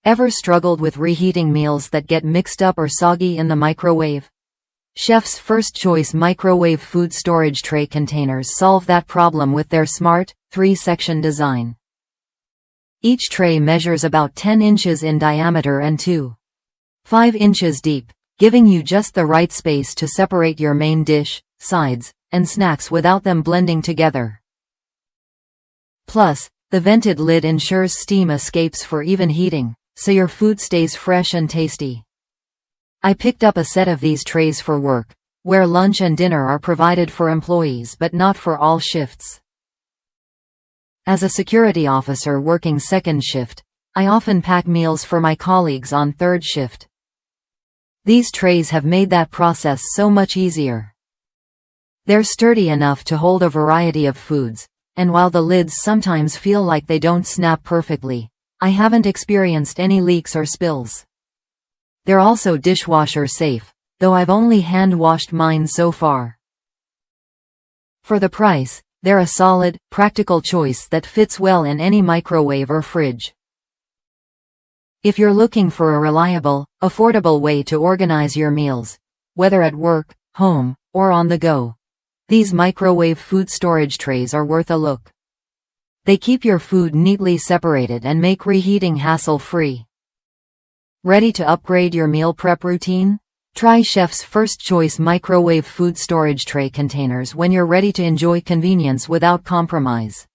Ever struggled with reheating meals that get mixed up or soggy in the microwave? Chef's First Choice microwave food storage tray containers solve that problem with their smart, 3-section design. Each tray measures about 10 inches in diameter and 2.5 inches deep, giving you just the right space to separate your main dish, sides, and snacks without them blending together. Plus, the vented lid ensures steam escapes for even heating, so your food stays fresh and tasty. I picked up a set of these trays for work, where lunch and dinner are provided for employees but not for all shifts. As a security officer working second shift, I often pack meals for my colleagues on third shift. These trays have made that process so much easier. They're sturdy enough to hold a variety of foods, and while the lids sometimes feel like they don't snap perfectly, I haven't experienced any leaks or spills. They're also dishwasher safe, though I've only hand-washed mine so far. For the price, they're a solid, practical choice that fits well in any microwave or fridge. If you're looking for a reliable, affordable way to organize your meals, whether at work, home, or on the go, these microwave food storage trays are worth a look. They keep your food neatly separated and make reheating hassle-free. Ready to upgrade your meal prep routine? Try Chef's First Choice microwave food storage tray containers when you're ready to enjoy convenience without compromise.